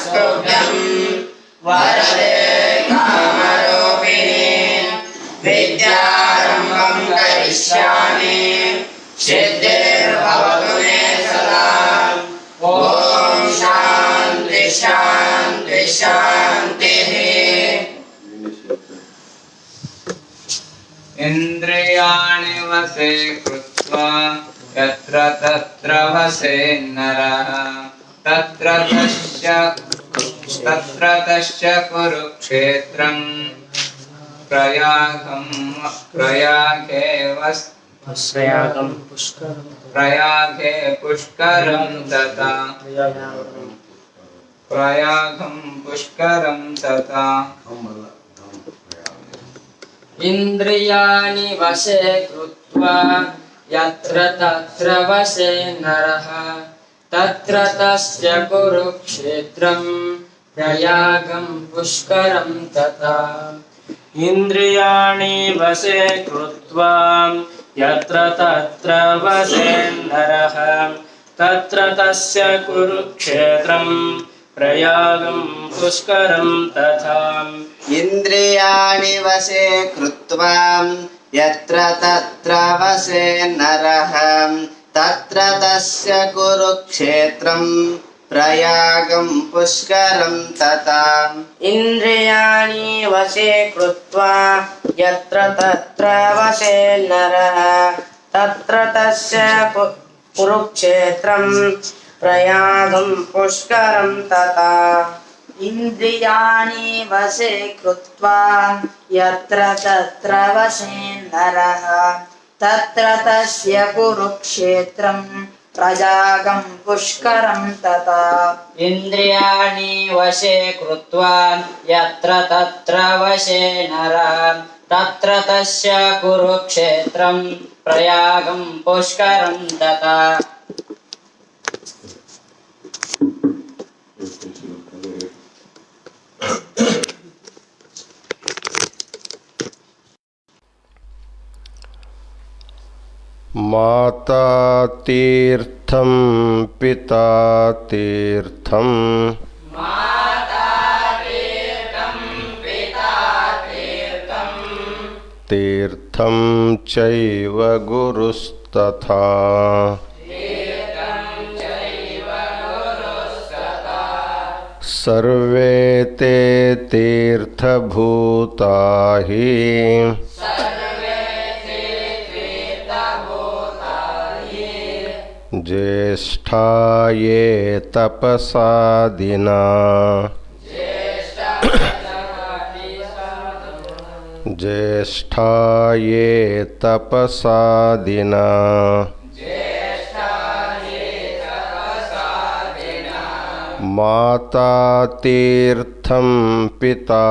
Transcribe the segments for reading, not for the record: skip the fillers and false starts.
नमस्तुभ्यं वरदे कामरूपिणी विद्यारम्भं करिष्यामि सिद्धिर्भवतु मे सदा। ॐ शान्ति शान्ति शान्तिः। इन्द्रियाणि वशे कृत्वा यत्र तत्र वसेन्नरः तत्र तस्य कुरुक्षेत्रं प्रयागे पुष्करं तथा इंद्रियाणि वशे कृत्वा यत्र तत्र वशे नरः तत्र तस्य कुरुक्षेत्रं प्रयागं पुष्करं तथा। इंद्रियाणि वशे कृत्वा यत्र तत्र वशे नरः तत्र तस्य कुरुक्षेत्रं प्रयागं पुष्करं तथा। इन्द्रियाणि वशे कृत्वा यत्र तत्र वशे नरः तत्र तस्य कुरुक्षेत्रं प्रयागं पुष्करं तथा। इंद्रियाणि वशे कृत्वा यत्र तत्र वशे नरः तत्र तस्य कुरुक्षेत्रं प्रयागं पुष्करं तथा। इंद्रियाणि वशे कृत्वा यत्र तत्र वशे नरः तत्र तस्य कुरुक्षेत्रं प्रयागं पुष्करं तथा। इंद्रियाणि वशे कृत्वा यत्र तत्र वशे नरः तत्र तस्य कुरुक्षेत्रं प्रयागं पुष्करं तथा। माता तीर्थं पिता तीर्थं तीर्थं चैव गुरुस्तथा। सर्वे ते तीर्थभूता हि ज्येष्ठा ये तपसादिना। ज्येष्ठा ये तपसादिना। माता तीर्थं पिता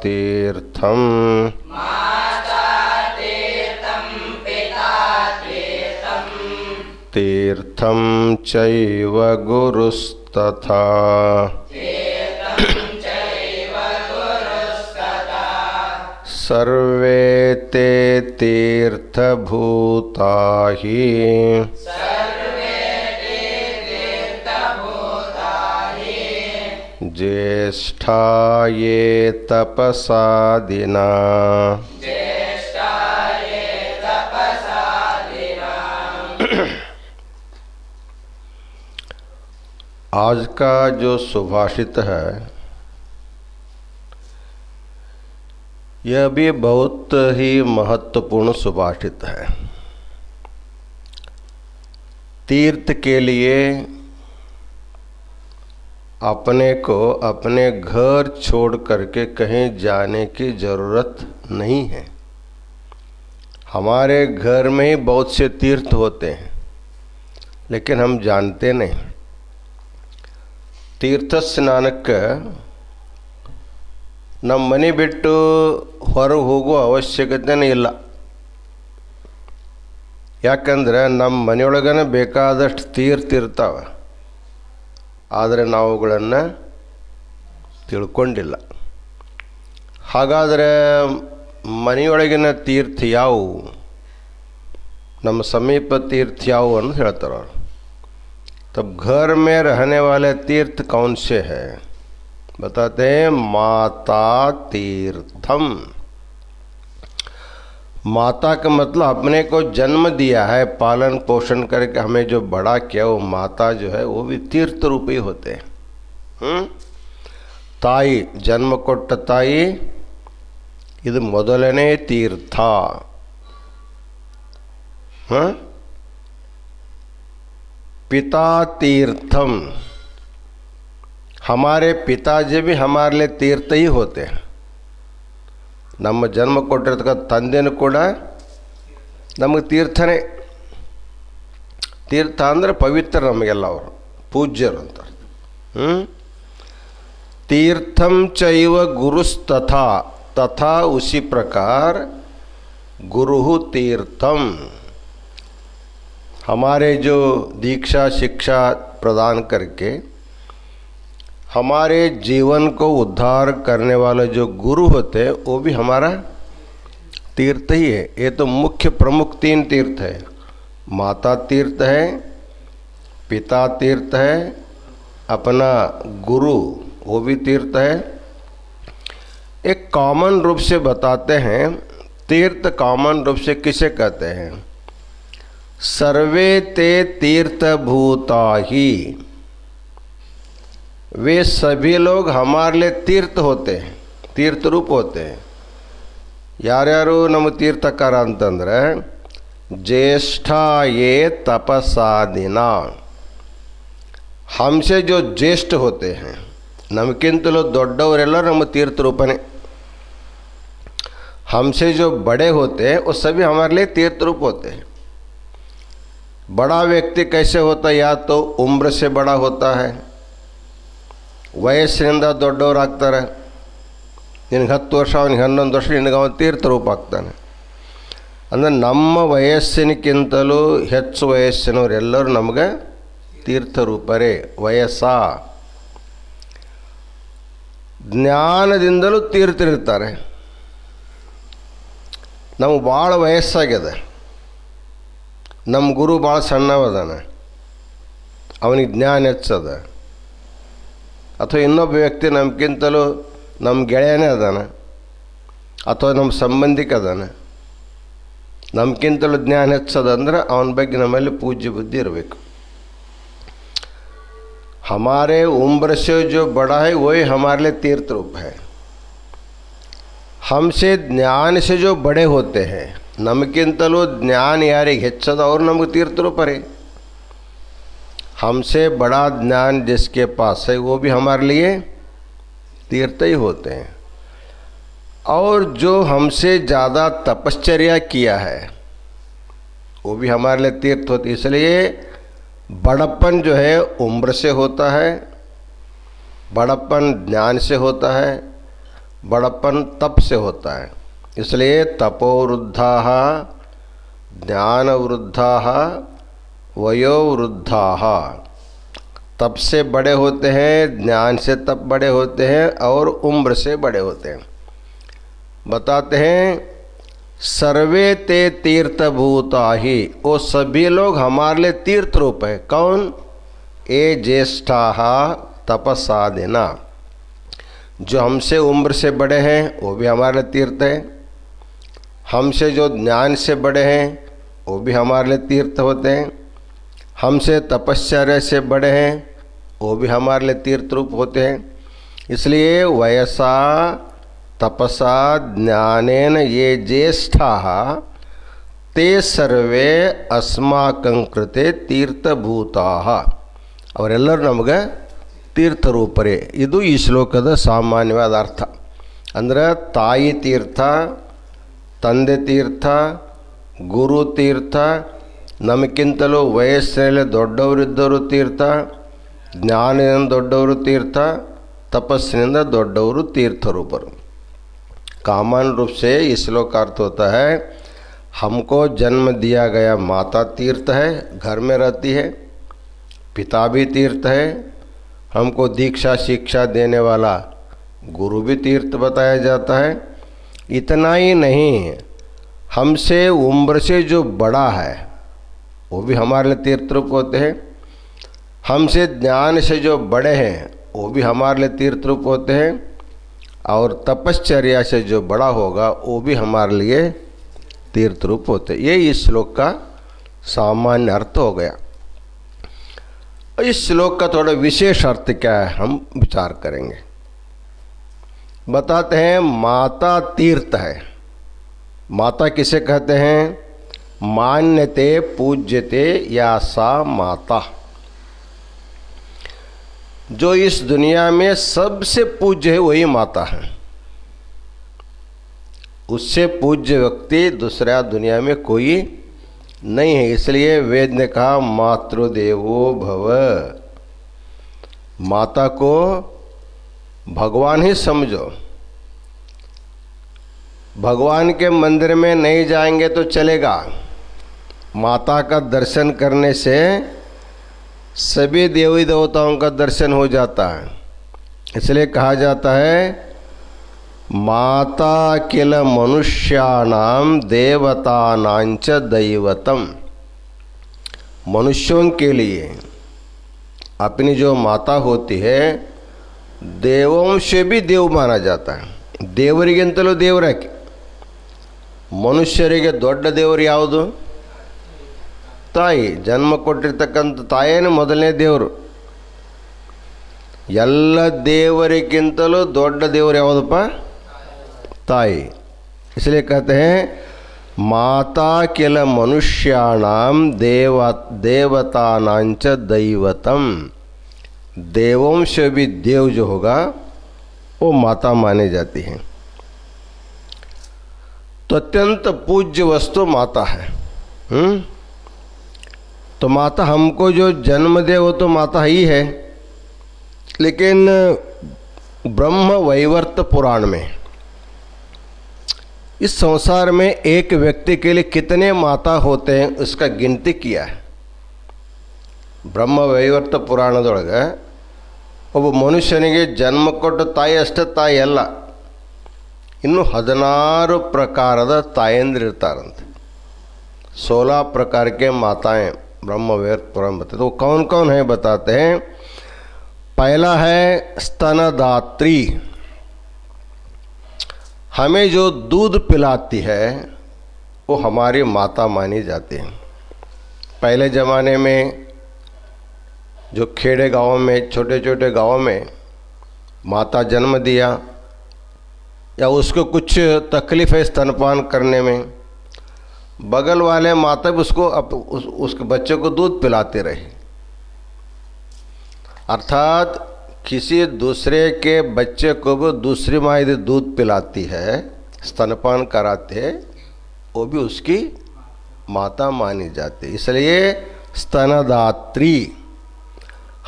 तीर्थं तीर्थं चैव गुरुस्तथा। सर्वे ते तीर्थभूता हि ज्येष्ठा ये तपसादिना। आज का जो सुभाषित है यह भी बहुत ही महत्वपूर्ण सुभाषित है। तीर्थ के लिए अपने को अपने घर छोड़ करके कहीं जाने की ज़रूरत नहीं है। हमारे घर में ही बहुत से तीर्थ होते हैं लेकिन हम जानते नहीं। तीर्थ स्नानಕ್ಕೆ ನಮ್ಮ ಮನೆ ಬಿಟ್ಟು ಹೊರಗೆ ಹೋಗೋ ಅವಶ್ಯಕತೆನೇ ಇಲ್ಲ. ಯಾಕಂದರೆ ನಮ್ಮ ಮನೆಯೊಳಗನೆ ಬೇಕಾದಷ್ಟು ತೀರ್ಥ ಇರ್ತಾವೆ, ಆದರೆ ನಾವು ಅವುಗಳನ್ನು ತಿಳ್ಕೊಂಡಿಲ್ಲ. ಹಾಗಾದರೆ ಮನೆಯೊಳಗಿನ ತೀರ್ಥ ಯಾವುವು, ನಮ್ಮ ಸಮೀಪ तीर्थ ಯಾವುವು ಅಂತ ಹೇಳ್ತಾರೆ. तब घर में रहने वाले तीर्थ कौन से हैं? बताते हैं माता तीर्थम। माता का मतलब अपने को जन्म दिया है, पालन पोषण करके हमें जो बड़ा किया, वो माता जो है वो भी तीर्थ रूप ही होते हैं। ताई, जन्म कोट्ट ताई ಇದು ಮೊದಲನೇ तीर्थ। पिता तीर्थम, हमारे पिताजी भी हमारे लिए तीर्थ ही होते हैं। ನಮ್ಮ ಜನ್ಮ ಕೊಟ್ಟಿರ್ತಕ್ಕ ತಂದೆನೂ ಕೂಡ ನಮಗೆ ತೀರ್ಥನೇ। ತೀರ್ಥ ಅಂದರೆ ಪವಿತ್ರ, ನಮಗೆಲ್ಲ ಅವರು ಪೂಜ್ಯರು ಅಂತ। तीर्थम चैव गुरुस्तथा, तथा उसी प्रकार गुरु तीर्थम। हमारे जो दीक्षा शिक्षा प्रदान करके हमारे जीवन को उद्धार करने वाले जो गुरु होते हैं वो भी हमारा तीर्थ ही है। ये तो मुख्य प्रमुख 3 तीर्थ है। माता तीर्थ है, पिता तीर्थ है, अपना गुरु वो भी तीर्थ है। एक कॉमन रूप से बताते हैं, तीर्थ कॉमन रूप से किसे कहते हैं? सर्वे ते तीर्थभूता ही, वे सभी लोग हमारे लिए तीर्थ होते हैं, तीर्थ रूप होते हैं। ಯಾರ್ಯಾರು ನಮ್ಮ ತೀರ್ಥಕಾರ ಅಂತಂದರೆ ज्येष्ठाये तपसादिना, हमसे जो ज्येष्ठ होते हैं, नमकिंतलू दೊಡ್ಡವರೆಲ್ಲ ನಮ್ಮ तीर्थ रूपने। हमसे जो बड़े होते हैं वो सभी हमारे लिए तीर्थ रूप होते हैं। बड़ा व्यक्ति कैसे होता है? या तो उम्र से बड़ा होता है, ವಯಸ್ಸಿನಿಂದ ದೊಡ್ಡವರಾಗ್ತಾರೆ। ನಿನಗೆ 10 ವರ್ಷ, ಅವನಿಗೆ 11 ವರ್ಷ, ನಿನಗೆ ಅವನು ತೀರ್ಥ ರೂಪ ಆಗ್ತಾನೆ। ಅಂದರೆ ನಮ್ಮ ವಯಸ್ಸಿನಕ್ಕಿಂತಲೂ ಹೆಚ್ಚು ವಯಸ್ಸಿನವರೆಲ್ಲರೂ ನಮಗೆ ತೀರ್ಥರೂಪರೇ। ವಯಸ್ಸ ಜ್ಞಾನದಿಂದಲೂ ತೀರ್ಥರಿರ್ತಾರೆ। ನಮಗೆ ಭಾಳ ವಯಸ್ಸಾಗಿದೆ, ನಮ್ಮ ಗುರು ಭಾಳ ಸಣ್ಣವದಾನೆ, ಅವನಿಗೆ ಜ್ಞಾನ ಹೆಚ್ಚದ। ಅಥವಾ ಇನ್ನೊಬ್ಬ ವ್ಯಕ್ತಿ ನಮಗಿಂತಲೂ ನಮ್ಮ ಗೆಳೆಯನೇ ಅದಾನೆ, ಅಥವಾ ನಮ್ಮ ಸಂಬಂಧಿಕ ಅದಾನೆ, ನಮಗಿಂತಲೂ ಜ್ಞಾನ ಹೆಚ್ಚದಂದ್ರೆ ಅವನ ಬಗ್ಗೆ ನಮ್ಮಲ್ಲಿ ಪೂಜ್ಯ ಬುದ್ಧಿ ಇರಬೇಕು। हमारे उम्र से जो बड़ा है वही हमारे लिए तीर्थ रूप है। हमसे ज्ञान से जो बड़े होते हैं, नमकिंतलू ज्ञान यारिगे ಹೆಚ್ಚದ और नमगे तीर्थ रूपरे। हमसे बड़ा ज्ञान जिसके पास है वो भी हमारे लिए तीर्थ ही होते हैं। और जो हमसे ज़्यादा तपश्चर्या किया है वो भी हमारे लिए तीर्थ होती। इसलिए बड़प्पन जो है उम्र से होता है, बड़प्पन ज्ञान से होता है, बड़प्पन तप से होता है। इसलिए तपोवृद्धाः, ज्ञानवृद्धाः, वयोवृद्धाः, तप से बड़े होते हैं, ज्ञान से तप बड़े होते हैं, और उम्र से बड़े होते हैं। बताते हैं सर्वे ते तीर्थभूता ही, वो सभी लोग हमारे लिए तीर्थ रूप है। कौन? ये ज्येष्ठाः तपसादिना, जो हमसे उम्र से बड़े हैं वो भी हमारे लिए तीर्थ है। हमसे जो ज्ञान से बड़े हैं वो भी हमारे लिए तीर्थ होते हैं। हमसे तपश्चर्या से बड़े हैं वो भी हमारे लिए तीर्थ रूप होते हैं। इसलिए वयसा तपसा ज्ञानेन ये ज्येष्ठाः ते सर्वे अस्माकं कृते तीर्थभूताः, ಅವರೆಲ್ಲರೂ ನಮಗೆ ತೀರ್ಥರೂಪರೇ। ಇದು ಈ ಶ್ಲೋಕದ ಸಾಮಾನ್ಯವಾದ ಅರ್ಥ। ಅಂದರೆ ತಾಯಿ ತೀರ್ಥ, ತಂದೆ ತೀರ್ಥ, ಗುರು ತೀರ್ಥ, ನಮಗಿಂತಲೂ ವಯಸ್ಸಿನಲ್ಲಿ ದೊಡ್ಡವರಿದ್ದವರು ತೀರ್ಥ, ಜ್ಞಾನದಿಂದ ದೊಡ್ಡವರು ತೀರ್ಥ, तपस्विनिंद दೊಡ್ಡವರು तीर्थरूपर। कॉमन रूप से इस श्लोक का अर्थ होता है हमको जन्म दिया गया माता तीर्थ है, घर में रहती है, पिता भी तीर्थ है, हमको दीक्षा शिक्षा देने वाला गुरु भी तीर्थ बताया जाता है। इतना ही नहीं, हमसे उम्र से जो बड़ा है वो भी हमारे लिए तीर्थ रूप होते हैं। हमसे ज्ञान से जो बड़े हैं वो भी हमारे लिए तीर्थ रूप होते हैं, और तपश्चर्या से जो बड़ा होगा वो भी हमारे लिए तीर्थ रूप होते हैं। ये इस श्लोक का सामान्य अर्थ हो गया। इस श्लोक का थोड़ा विशेष अर्थ क्या है हम विचार करेंगे। बताते हैं माता तीर्थ है। माता किसे कहते हैं? मान्यते पूज्यते या सा माता। जो इस दुनिया में सबसे पूज्य है वही माता है। उससे पूज्य व्यक्ति दूसरा दुनिया में कोई नहीं है। इसलिए वेद ने कहा मातृदेवो भव। माता को भगवान ही समझो। भगवान के मंदिर में नहीं जाएंगे तो चलेगा, माता का दर्शन करने से सभी देवी देवताओं का दर्शन हो जाता है। इसलिए कहा जाता है माता किल मनुष्याणाम देवतानांच दैवतम। मनुष्यों के लिए अपनी जो माता होती है देवों से भी देव माना जाता है। ದೇವರಿಗಿಂತಲೂ ದೇವರಾಕೆ। ಮನುಷ್ಯರಿಗೆ ದೊಡ್ಡ ದೇವರು ಯಾವುದು? ತಾಯಿ. ಜನ್ಮ ಕೊಟ್ಟಿರ್ತಕ್ಕಂಥ ತಾಯಿನೇ ಮೊದಲನೇ ದೇವರು. ಎಲ್ಲ ದೇವರಿಗಿಂತಲೂ ದೊಡ್ಡ ದೇವರು ಯಾವುದಪ್ಪ? ತಾಯಿ. इसलिए कहते हैं माता किल मनुष्याणाम देवतानांच दैवतम। देवों से भी देव जो होगा वो माता मानी जाती है। तो अत्यंत पूज्य वस्तु माता है। तो माता हमको जो जन्म दे वो तो माता ही है। लेकिन ब्रह्म वैवर्त पुराण में इस संसार में एक व्यक्ति के लिए कितने माता होते हैं उसका गिनती किया है। ब्रह्म वैवर्त पुराणदೊಳಗೆ ಒಬ್ಬ ಮನುಷ್ಯನಿಗೆ ಜನ್ಮ ಕೊಟ್ಟ ತಾಯಿ ಅಷ್ಟೇ ತಾಯಿ ಅಲ್ಲ, ಇನ್ನು 16 ಪ್ರಕಾರದ ತಾಯಂದಿರಿರ್ತಾರಂತೆ। 16 प्रकार के माताएं ब्रह्म वैवर्त पुराण बताते। तो कौन कौन है बताते हैं। पहला है स्तनदात्री। हमें जो दूध पिलाती है वो हमारी माता मानी जाती है। पहले ज़माने में जो खेड़े गाँव में छोटे छोटे गाँव में माता जन्म दिया या उसको कुछ तकलीफ़ है स्तनपान करने में, बगल वाले माता भी उसको उसके बच्चे को दूध पिलाते रहे। अर्थात किसी दूसरे के बच्चे को भी दूसरी माँ यदि दूध पिलाती है, स्तनपान कराते है, वो भी उसकी माता मानी जाती है। इसलिए स्तनदात्री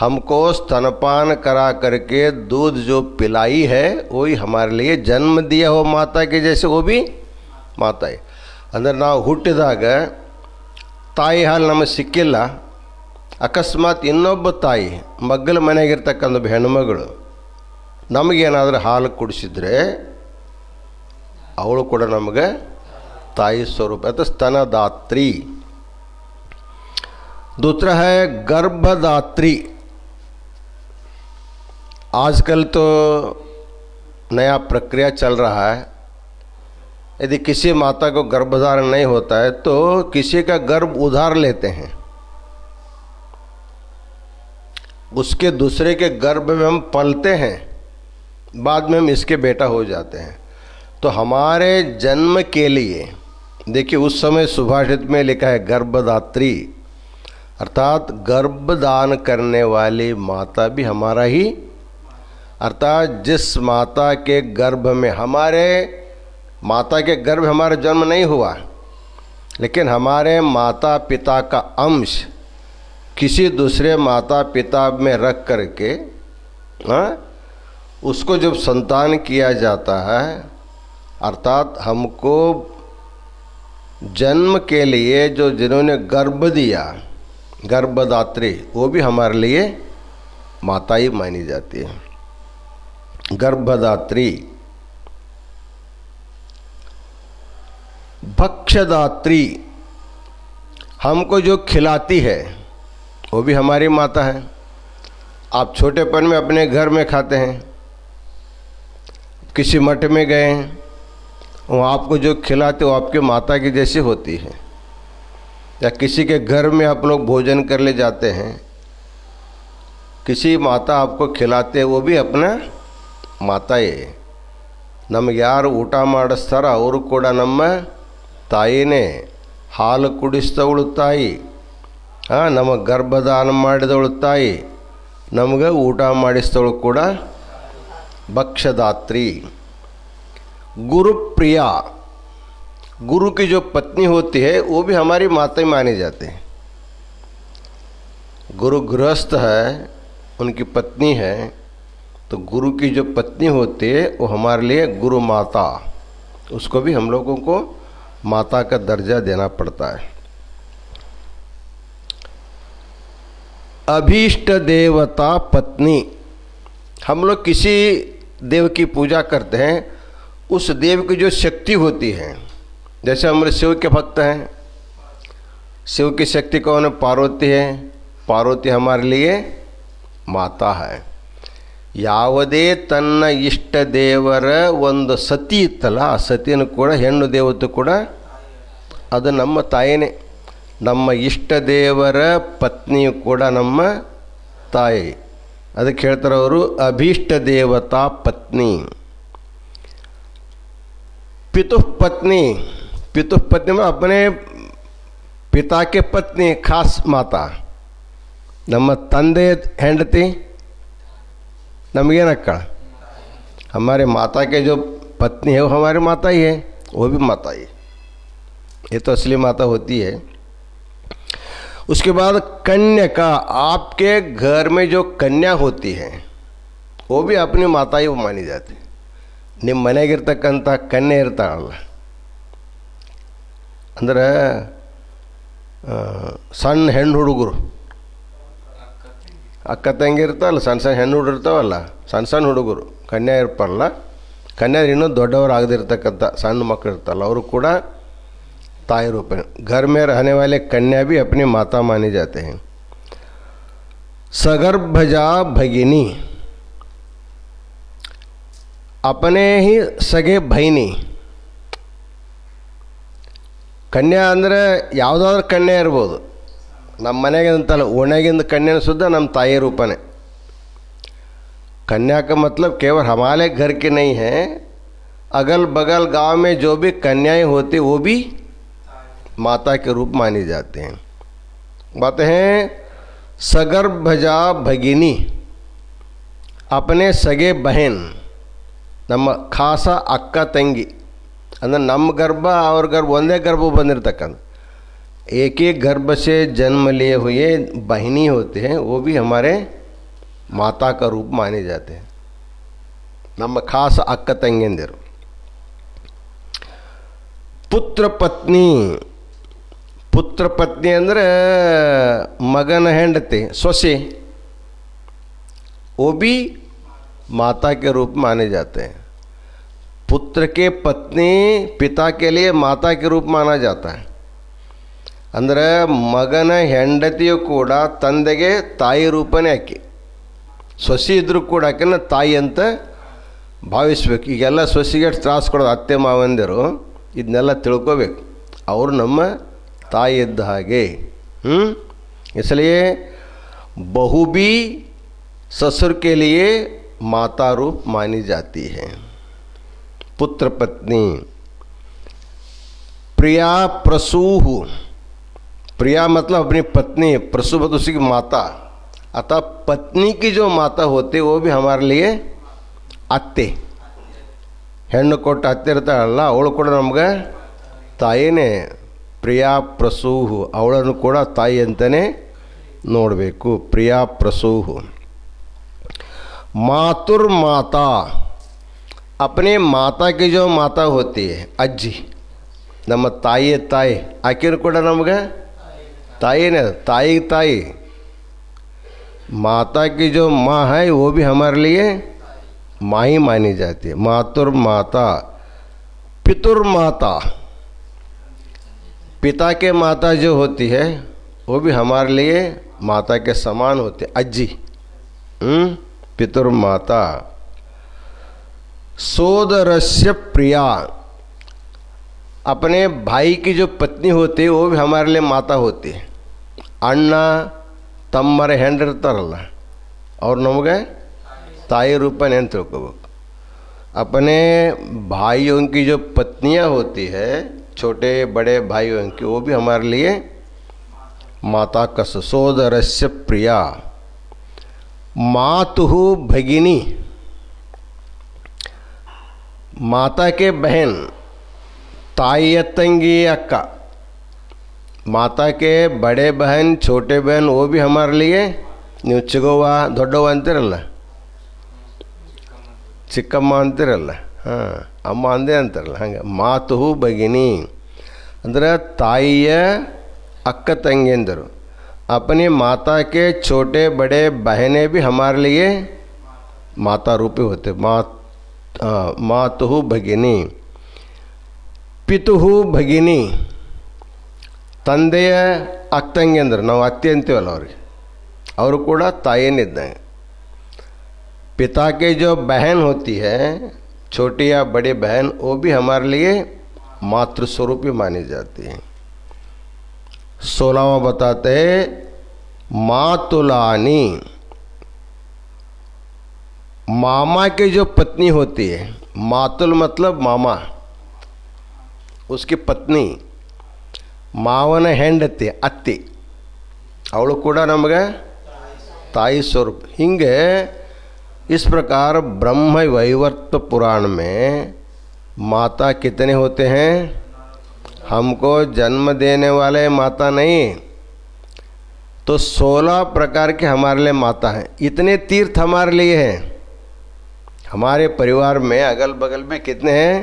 हमको स्तनपान करा करके दूध जो पिलाई है वही हमारे लिए जन्म दिया हो माता के जैसे वो भी माता है। ಅಂದರೆ ನಾವು ಹುಟ್ಟಿದಾಗ ತಾಯಿ ಹಾಲು ನಮಗೆ ಸಿಕ್ಕಿಲ್ಲ, ಅಕಸ್ಮಾತ್ ಇನ್ನೊಬ್ಬ ತಾಯಿ ಮಗ್ಗಲ ಮನೆಯಾಗಿರ್ತಕ್ಕಂಥ ಹೆಣ್ಣುಮಗಳು ನಮಗೇನಾದರೂ ಹಾಲು ಕುಡಿಸಿದ್ರೆ ಅವಳು ಕೂಡ ನಮಗೆ ताई स्वरूप है। तो स्तनदात्री। दूसरा है गर्भदात्री। आजकल तो नया प्रक्रिया चल रहा है, यदि किसी माता को गर्भधारण नहीं होता है तो किसी का गर्भ उधार लेते हैं, उसके दूसरे के गर्भ में हम पलते हैं, बाद में हम इसके बेटा हो जाते हैं। तो हमारे जन्म के लिए देखिए उस समय सुभाषित में लिखा है गर्भदात्री, अर्थात गर्भदान करने वाली माता भी हमारा ही, अर्थात जिस माता के गर्भ में हमारे माता के गर्भ हमारा जन्म नहीं हुआ, लेकिन हमारे माता पिता का अंश किसी दूसरे माता पिता में रख करके उसको जब संतान किया जाता है, अर्थात हमको जन्म के लिए जो जिन्होंने गर्भ दिया, गर्भदात्री, वो भी हमारे लिए माता ही मानी जाती है। गर्भदात्री। भक्ष्यदात्री, हमको जो खिलाती है वो भी हमारी माता है। आप छोटेपन में अपने घर में खाते हैं, किसी मठ में गए हैं, वो आपको जो खिलाते वो आपके माता की जैसी होती है। या किसी के घर में आप लोग भोजन कर ले जाते हैं, किसी माता आपको खिलाते हैं, वो भी अपना ಮಾತಾಯೇ. ನಮಗೆ ಯಾರು ಊಟ ಮಾಡಿಸ್ತಾರ ಅವರು ಕೂಡ ನಮ್ಮ ತಾಯಿನೇ. ಹಾಲು ಕುಡಿಸಿದವಳು ತಾಯಿ, ನಮಗೆ ಗರ್ಭದಾನ ಮಾಡಿದವಳು ತಾಯಿ, ನಮಗೆ ಊಟ ಮಾಡಿಸಿದವಳು ಕೂಡ भक्षदात्री. गुरु प्रिया, गुरु की जो पत्नी होती है वो भी हमारी माता ही माने जाते हैं. गुरु गृहस्थ है, उनकी पत्नी है, तो गुरु की जो पत्नी होती है वो हमारे लिए गुरु माता, उसको भी हम लोगों को माता का दर्जा देना पड़ता है. अभीष्ट देवता पत्नी, हम लोग किसी देव की पूजा करते हैं, उस देव की जो शक्ति होती है, जैसे हमारे शिव के भक्त हैं, शिव की शक्ति कौन है? पार्वती है. पार्वती हमारे लिए माता है. ಯಾವುದೇ ತನ್ನ ಇಷ್ಟ ದೇವರ ಒಂದು ಸತಿ ಇತ್ತಲ್ಲ, ಆ ಸತಿಯನ್ನು ಕೂಡ ಹೆಣ್ಣು ದೇವತೆ ಕೂಡ ಅದು ನಮ್ಮ ತಾಯಿನೇ. ನಮ್ಮ ಇಷ್ಟ ದೇವರ ಪತ್ನಿಯು ಕೂಡ ನಮ್ಮ ತಾಯಿ. ಅದಕ್ಕೆ ಹೇಳ್ತಾರೆ ಅವರು ಅಭೀಷ್ಟ ದೇವತಾ ಪತ್ನಿ. पितुः पत्नी, पितुः पत्नी में अपने पिता के पत्नी, खास माता. ನಮ್ಮ ತಂದೆ ಹೆಂಡತಿ नमगेनक्कड़, हमारे माता के जो पत्नी है वो हमारी माता ही है, वो भी माता ही है. ये तो असली माता होती है. उसके बाद कन्या का, आपके घर में जो कन्या होती है वो भी अपनी माता ही मानी जाती है. ನಿಮ್ಮ ಮನೆಗಿರ್ತಕ್ಕಂಥ ಕನ್ಯೆ ಇರ್ತಾಳಲ್ಲ, ಅಂದರೆ ಸಣ್ಣ ಹೆಣ್ಣು ಹುಡುಗರು, ಅಕ್ಕ ತಂಗಿ ಇರ್ತಾವಲ್ಲ, ಸಣ್ಣ ಸಣ್ಣ ಹೆಣ್ಣು ಹುಡುಗರು ಇರ್ತಾವಲ್ಲ, ಸಣ್ಣ ಸಣ್ಣ ಹುಡುಗರು ಕನ್ಯಾ ಇರ್ತಾರಲ್ಲ, ಕನ್ಯಾ ಇನ್ನೂ ದೊಡ್ಡವರು ಆಗದಿರ್ತಕ್ಕಂಥ ಸಣ್ಣ ಮಕ್ಕಳು ಇರ್ತಾರಲ್ಲ, ಅವರು ಕೂಡ ताई रूप में. घर में रहने वाले कन्या भी अपनी माता माने जाते हैं. सगर्भजा भगिनी, अपने ही सगे बहिनी. ಕನ್ಯಾ ಅಂದರೆ ಯಾವುದಾದ್ರೂ ಕನ್ಯಾ ಇರ್ಬೋದು, ನಮ್ಮ ಮನೆಗೆ ಅಂತಲ್ಲ, ಓಣ್ಯಾಗಿಂದ ಕನ್ಯಾ ಸುದ್ದ ನಮ್ಮ ತಾಯಿ ರೂಪನೇ. कन्या का मतलब केवल हमारे घर की नहीं है, अगल बगल गांव में जो भी कन्याएं होती वो भी माता के रूप मानी जाते हैं. बात है सगर्भजा भगिनी, अपने सगे बहन, ನಮ್ಮ ಖಾಸ ಅಕ್ಕ ತಂಗಿ, ಅಂದರೆ ನಮ್ಮ ಗರ್ಭ ಅವ್ರ ಗರ್ಭ ಒಂದೇ ಗರ್ಭ ಬಂದಿರತಕ್ಕಂಥ, एक ही गर्भ से जन्म लिए हुए बहनी होते हैं, वो भी हमारे माता का रूप माने जाते हैं. ನಮ್ಮ ಖಾಸ ಅಕ್ಕ ತಂಗಿಯಂದಿರು. ಪುತ್ರ ಪತ್ನಿ, ಪುತ್ರ ಪತ್ನಿ ಅಂದರೆ ಮಗನ ಹೆಂಡತಿ, ಸೊಸೆ, वो भी माता के रूप माने जाते हैं. पुत्र के पत्नी पिता के लिए माता के रूप माना जाता है. ಅಂದರೆ ಮಗನ ಹೆಂಡತಿಯು ಕೂಡ ತಂದೆಗೆ ತಾಯಿ ರೂಪನೇ ಆಕೆ. ಸೊಸೆ ಇದ್ದರೂ ಕೂಡ ಆಕೆನ ತಾಯಿ ಅಂತ ಭಾವಿಸ್ಬೇಕು. ಈಗೆಲ್ಲ ಸೊಸೆಗೆ ತ್ರಾಸು ಕೊಡೋದು ಅತ್ತೆ ಮಾವಂದಿರು, ಇದನ್ನೆಲ್ಲ ತಿಳ್ಕೋಬೇಕು. ಅವರು ನಮ್ಮ ತಾಯಿ ಇದ್ದ ಹಾಗೆ. इसलिए बहू भी ससुर के लिए माता रूप मानी जाती है. पुत्र पत्नी. प्रिया प्रसूह, प्रिया मतलब अपनी पत्नी, प्रसू मतलब उसी की माता. अतः पत्नी की जो माता होती वो भी हमारे लिए अत्ते, ಹೆಣ್ಣು ಕೊಟ್ಟು ಅತ್ತೆ ಇರ್ತಾಳಲ್ಲ, ಅವಳು ಕೂಡ ನಮ್ಗೆ ತಾಯಿನೇ. ಪ್ರಿಯಾ ಪ್ರಸೂಹು, ಅವಳನ್ನು ಕೂಡ ತಾಯಿ ಅಂತಲೇ ನೋಡಬೇಕು. ಪ್ರಿಯಾ ಪ್ರಸೂಹು. मातुर्माता, अपने माता की जो माता होती है अज्जी, ನಮ್ಮ ತಾಯಿ ತಾಯಿ, ಆಕೆನೂ ಕೂಡ ನಮ್ಗೆ ताईने, ताई ताई. माता की जो माँ है वो भी हमारे लिए माँ ही मानी जाती है. मातुर्माता. पितुर्माता, पिता के माता जो होती है वो भी हमारे लिए माता के समान होती है, अज्जी. पितुर्माता। सोदरस्य प्रिया, अपने भाई की जो पत्नी होती है वो भी हमारे लिए माता होती है। अण्णा तम्मरे ಹೆಂಡಿರ್ತಾರಲ್ಲ और नमगे ताई रूपन ಅಂತ ತಿಳ್ಕೋಬೇಕು। अपने भाइयों की जो पत्नियां होती है, छोटे बड़े भाइयों की, वो भी हमारे लिए माता का। सोदरस्य प्रिया। मातुः भगिनी, माता के बहन, ताई तंगी अक्का, माता के बड़े बहन छोटे बहन वो भी हमारे लिए। ನೀವು ಚಿಗವ್ವ ದೊಡ್ಡವ್ವ ಅಂತೀರಲ್ಲ, ಚಿಕ್ಕಮ್ಮ ಅಂತೀರಲ್ಲ, ಹಾಂ ಅಮ್ಮ ಅಂದೇ ಅಂತಾರಲ್ಲ, ಹಂಗೆ ಮಾತು ಭಗಿನಿ ಅಂದರೆ ತಾಯಿಯ ಅಕ್ಕ ತಂಗಿಯಂದರು। अपनी माता के छोटे बड़े बहनें भी हमारे लिए माता रूपी होते। मातुः भगिनी। पितुः भगिनी, ತಂದೆಯ ಅಕ್ಕ ತಂಗಿಯಂದರು, ನಾವು ಅತ್ತೆ ಅಂತೀವಲ್ಲ ಅವ್ರಿಗೆ, ಅವರು ಕೂಡ ತಾಯಿಯನ್ನಿದ್ದಂಗೆ। पिता के जो बहन होती है, छोटी या बड़ी बहन, वो भी हमारे लिए मातृस्वरूपी मानी जाती है। 16वां बताते हैं मातुलानी। मामा की जो पत्नी होती है, मातुल मतलब मामा, उसकी पत्नी, ಮಾವನ ಹೆಂಡತಿ ಅತ್ತಿ, ಅವಳು ಕೂಡ ನಮಗೆ ताई स्वरूप। हिंगे इस प्रकार ब्रह्म वैवर्त पुराण में माता कितने होते हैं? हमको जन्म देने वाले माता नहीं, तो 16 प्रकार के हमारे लिए माता हैं। इतने तीर्थ हमारे लिए हैं। हमारे परिवार में अगल बगल में कितने हैं?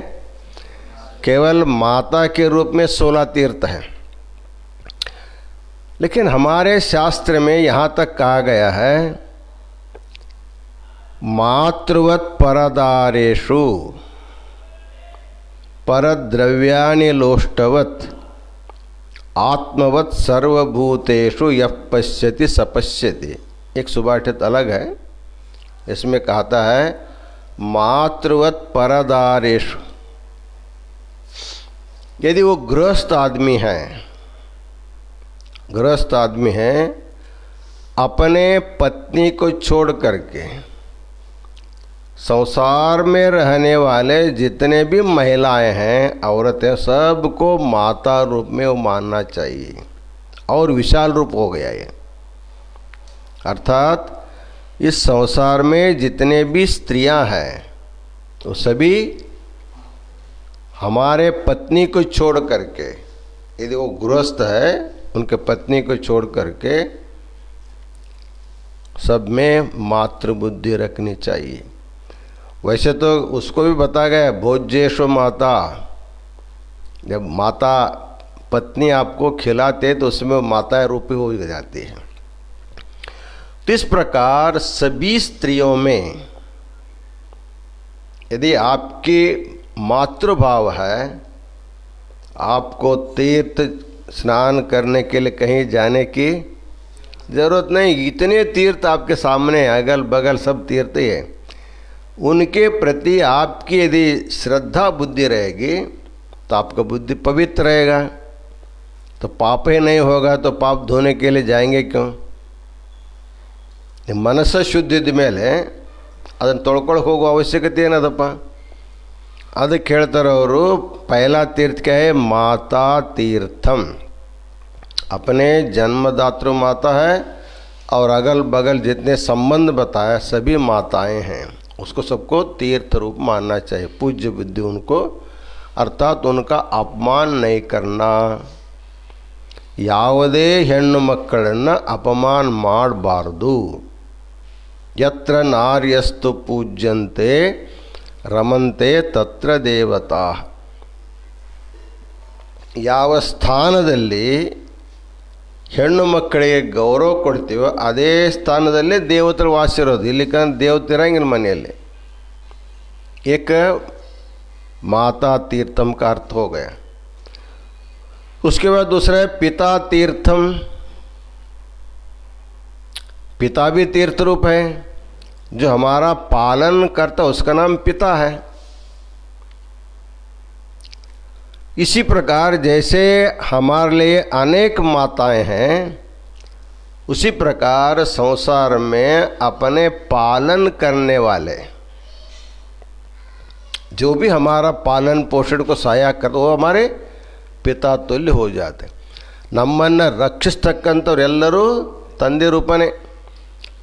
केवल माता के रूप में 16 तीर्थ हैं। लेकिन हमारे शास्त्र में यहाँ तक कहा गया है मातृवत परदारेषु परद्रव्यानि लोष्टवत आत्मवत सर्वभूतेषु यः पश्यति सपश्यति। एक सुभाषित अलग है, इसमें कहता है मातृवत परदारेषु। यदि वो गृहस्थ आदमी है, गृहस्थ आदमी है, अपने पत्नी को छोड़ करके संसार में रहने वाले जितने भी महिलाएं हैं, औरतें, सबको माता रूप में वो मानना चाहिए। और विशाल रूप हो गया ये, अर्थात इस संसार में जितने भी स्त्रियां हैं वो सभी हमारे पत्नी को छोड़ करके, यदि वो गृहस्थ है, उनके पत्नी को छोड़ करके सब में मातृबुद्धि रखनी चाहिए। वैसे तो उसको भी बताया गया भोज्येषु माता, जब माता पत्नी आपको खिलाते तो उसमें माता रूपी हो जाती है। तो इस प्रकार सभी स्त्रियों में यदि आपकी मातृभाव है, आपको तीर्थ स्नान करने के लिए कहीं जाने की ज़रूरत नहीं। इतने तीर्थ आपके सामने, अगल बगल सब तीर्थ ही है। उनके प्रति आपकी यदि श्रद्धा बुद्धि रहेगी तो आपका बुद्धि पवित्र रहेगा, तो पाप ही नहीं होगा। तो पाप धोने के लिए जाएंगे क्यों? ಮನಸ್ಸು ಶುದ್ಧಿದ ಮೇಲೆ ಅದನ್ನು ತೊಳ್ಕೊಳಕ್ಕೆ ಹೋಗೋ ಅವಶ್ಯಕತೆ ಏನದಪ್ಪ? ಅದಕ್ಕೆ ಹೇಳ್ತಾರೆ ಅವರು, पहला तीर्थ क्या है? माता तीर्थम। अपने जन्मदातृ माता है और अगल बगल जितने संबंध बताया सभी माताएं हैं, उसको सबको तीर्थ रूप मानना चाहिए। पूज्य बुद्धि उनको, अर्थात उनका अपमान नहीं करना। ಯಾವುದೇ ಹೆಣ್ಣು ಮಕ್ಕಳನ್ನು ಅಪಮಾನ ಮಾಡಬಾರ್ದು। ಯತ್ರ ನಾರ್ಯಸ್ತು ಪೂಜ್ಯಂತೆ ರಮಂತೆ ತತ್ರ ದೇವತಾ। ಯಾವ ಸ್ಥಾನದಲ್ಲಿ ಹೆಣ್ಣು ಮಕ್ಕಳಿಗೆ ಗೌರವ ಕೊಡ್ತೀವೋ ಅದೇ ಸ್ಥಾನದಲ್ಲಿ ದೇವತರು ವಾಸಿರೋದು। ಇಲ್ಲಿ ದೇವತಿರಂಗಿಲ್ಲ ಮನೆಯಲ್ಲಿ। एक माता तीर्थम का अर्थ हो गया। उसके बाद दूसरा है पिता तीर्थम। पिता भी तीर्थ रूप है। जो हमारा पालन करता उसका नाम पिता है। इसी प्रकार जैसे हमारे लिए अनेक माताएं हैं, उसी प्रकार संसार में अपने पालन करने वाले जो भी हमारा पालन पोषण को सहाय कर वो हमारे पिता तुल्य हो जाते। ನಮ್ಮನ್ನು ರಕ್ಷಿಸ್ತಕ್ಕಂಥವರೆಲ್ಲರೂ ತಂದೆ ರೂಪನೇ,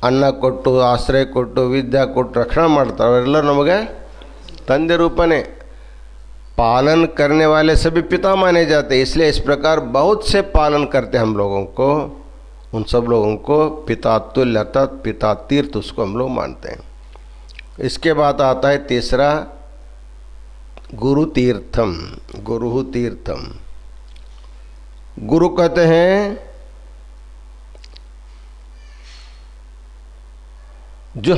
ಅನ್ನ ಕೊಟ್ಟು ಆಶ್ರಯ ಕೊಟ್ಟು ವಿದ್ಯೆ ಕೊಟ್ಟು ರಕ್ಷಣೆ ಮಾಡ್ತಾರೆ, ಅವರೆಲ್ಲರೂ ನಮಗೆ ತಂದೆ रूपने। पालन करने वाले सभी पिता माने जाते हैं, इसलिए इस प्रकार बहुत से पालन करते हम लोगों को, उन सब लोगों को पिता तुल्य अर्थात पिता तीर्थ उसको हम लोग मानते हैं। इसके बाद आता है तीसरा गुरु तीर्थम। गुरु तीर्थम, गुरु कहते हैं जो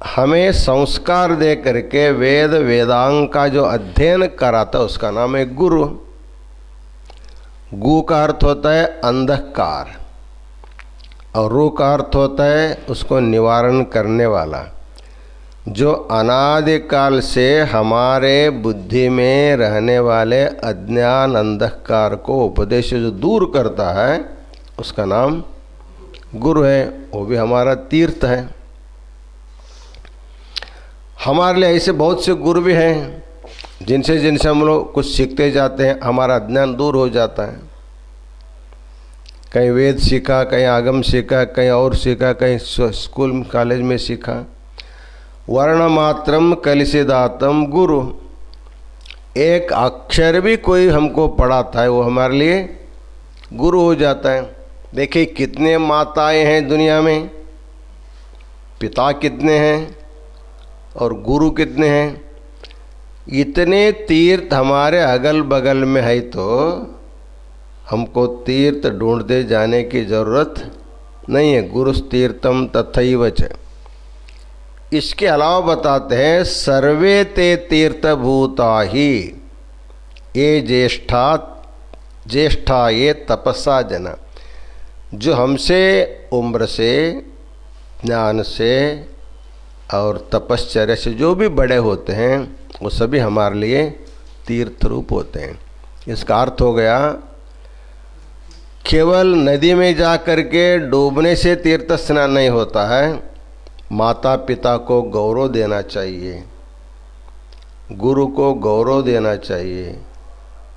हमें संस्कार दे करके वेद वेदांग का जो अध्ययन कराता है उसका नाम है गुरु। गु का अर्थ होता है अंधकार और रू का अर्थ होता है उसको निवारण करने वाला, जो अनादिकाल से हमारे बुद्धि में रहने वाले अज्ञान अंधकार को उपदेश जो दूर करता है उसका नाम गुरु है। वो भी हमारा तीर्थ है। हमारे लिए ऐसे बहुत से गुरु भी हैं जिनसे हम लोग कुछ सीखते जाते हैं, हमारा अज्ञान दूर हो जाता है। कहीं वेद सीखा, कहीं आगम सीखा, कहीं और सीखा, कहीं स्कूल कॉलेज में सीखा। वर्ण मात्रम कलिसिदातम गुरु, एक अक्षर भी कोई हमको पढ़ाता है वो हमारे लिए गुरु हो जाता है। देखिए कितने माताएं हैं दुनिया में, पिता कितने हैं और गुरु कितने हैं। इतने तीर्थ हमारे अगल बगल में है तो हमको तीर्थ ढूंढते जाने की ज़रूरत नहीं है। गुरु तीर्थम तथैव च। इसके अलावा बताते हैं सर्वे ते तीर्थभूता ही ये ज्येष्ठा ये तपस्या जना, जो हमसे उम्र से ज्ञान से और तपश्चर्या से जो भी बड़े होते हैं वो सभी हमारे लिए तीर्थ रूप होते हैं। इसका अर्थ हो गया केवल नदी में जा कर के डूबने से तीर्थ स्नान नहीं होता है। माता पिता को गौरव देना चाहिए, गुरु को गौरव देना चाहिए,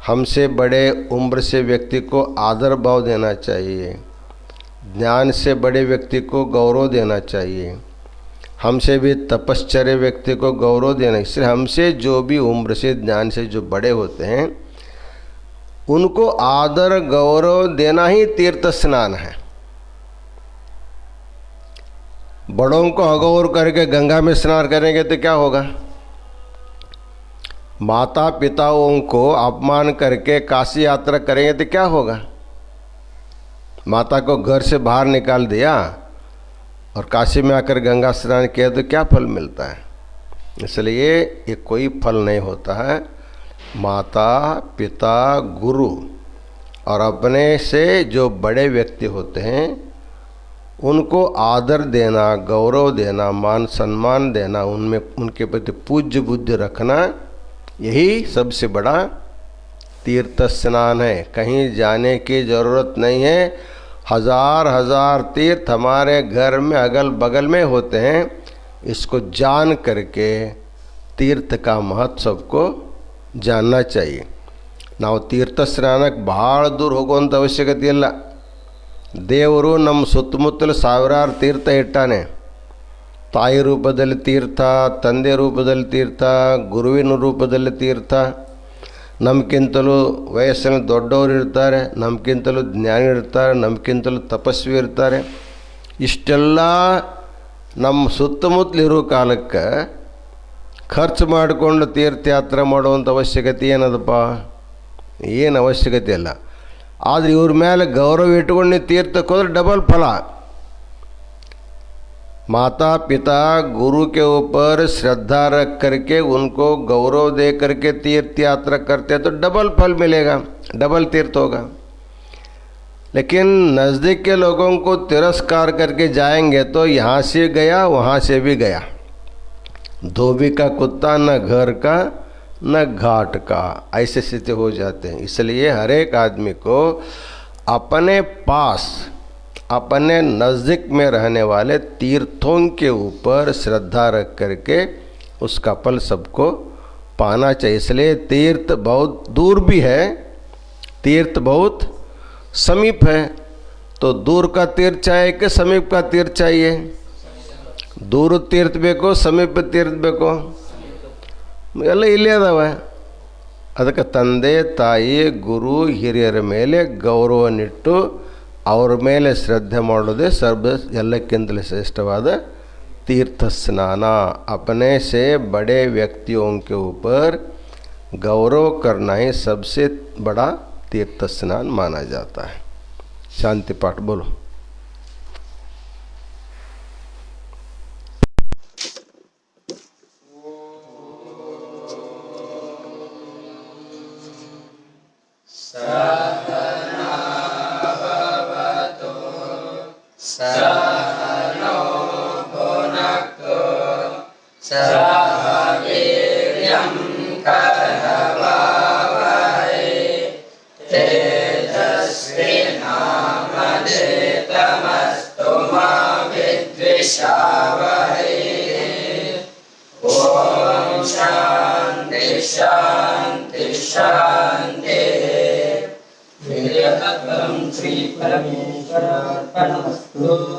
हमसे बड़े उम्र से व्यक्ति को आदर भाव देना चाहिए, ज्ञान से बड़े व्यक्ति को गौरव देना चाहिए, हमसे भी तपश्चर्य व्यक्ति को गौरव देना। इसलिए हमसे जो भी उम्र से ज्ञान से जो बड़े होते हैं उनको आदर गौरव देना ही तीर्थ स्नान है। बड़ों को अगौर करके गंगा में स्नान करेंगे तो क्या होगा? माता पिताओं को अपमान करके काशी यात्रा करेंगे तो क्या होगा? माता को घर से बाहर निकाल दिया और काशी में आकर गंगा स्नान किया तो क्या फल मिलता है? इसलिए ये कोई फल नहीं होता है। माता पिता गुरु और अपने से जो बड़े व्यक्ति होते हैं उनको आदर देना, गौरव देना, मान सम्मान देना, उनमें उनके प्रति पूज्य बुद्धि रखना, यही सबसे बड़ा तीर्थ स्नान है। कहीं जाने की ज़रूरत नहीं है। हजार हजार तीर्थ हमारे घर में अगल बगल में होते हैं। इसको जान करके तीर्थ का महत्व सबको जानना चाहिए। ನಾವು ತೀರ್ಥ ಸ್ನಾನಕ್ಕೆ ಭಾಳ ದೂರ ಹೋಗುವಂಥ ಅವಶ್ಯಕತೆ ಇಲ್ಲ. ದೇವರು ನಮ್ಮ ಸುತ್ತಮುತ್ತಲು ಸಾವಿರಾರು ತೀರ್ಥ ಇಟ್ಟಾನೆ. ತಾಯಿ ರೂಪದಲ್ಲಿ ತೀರ್ಥ, ತಂದೆ ರೂಪದಲ್ಲಿ ತೀರ್ಥ, ಗುರುವಿನ ರೂಪದಲ್ಲಿ ತೀರ್ಥ. ನಮಗಿಂತಲೂ ವಯಸ್ಸಿನ ದೊಡ್ಡವರು ಇರ್ತಾರೆ, ನಮಗಿಂತಲೂ ಜ್ಞಾನಿ ಇರ್ತಾರೆ, ನಮಗಿಂತಲೂ ತಪಸ್ವಿ ಇರ್ತಾರೆ. ಇಷ್ಟೆಲ್ಲ ನಮ್ಮ ಸುತ್ತಮುತ್ತಲಿರೋ ಕಾಲಕ್ಕೆ ಖರ್ಚು ಮಾಡಿಕೊಂಡು ತೀರ್ಥಯಾತ್ರೆ ಮಾಡುವಂಥ ಅವಶ್ಯಕತೆ ಏನದಪ್ಪ? ಏನು ಅವಶ್ಯಕತೆ ಇಲ್ಲ. ಆದರೆ ಇವ್ರ ಮೇಲೆ ಗೌರವ ಇಟ್ಕೊಂಡು ನೀವು ತೀರ್ಥಕ್ಕೆ ಹೋದ್ರೆ ಡಬಲ್ ಫಲ. माता पिता गुरु के ऊपर श्रद्धा रख करके उनको गौरव दे करके तीर्थ यात्रा करते हैं तो डबल फल मिलेगा, डबल तीर्थ होगा। लेकिन नज़दीक के लोगों को तिरस्कार करके जाएंगे तो यहाँ से गया वहाँ से भी गया। धोबी का कुत्ता न घर का न घाट का, ऐसे स्थिति हो जाते हैं। इसलिए हर एक आदमी को अपने पास अपने नज़दीक में रहने वाले तीर्थों के ऊपर श्रद्धा रख करके उसका फल सबको पाना चाहिए। इसलिए तीर्थ बहुत दूर भी है, तीर्थ बहुत समीप है। तो दूर का तीर्थ चाहिए कि समीप का तीर्थ चाहिए? दूर तीर्थ ಬೇಕೋ ಸಮೀಪ ತೀರ್ಥ ಬೇಕೋ? ಎಲ್ಲ ಇಲ್ಲೇ ಅದಾವೆ. ಅದಕ್ಕೆ ತಂದೆ ತಾಯಿ ಗುರು ಹಿರಿಯರ ಮೇಲೆ ಗೌರವನಿಟ್ಟು ಅವ್ರ ಮೇಲೆ ಶ್ರದ್ಧೆ ಮಾಡೋದೇ ಎಲ್ಲಕ್ಕಿಂತಲೂ ಶ್ರೇಷ್ಠವಾದ तीर्थ स्नान। अपने से बड़े व्यक्तियों के ऊपर गौरव करना ही सबसे बड़ा तीर्थ स्नान माना जाता है। शांति पाठ बोलो। श्री परमेश्वरार्पणमस्तु।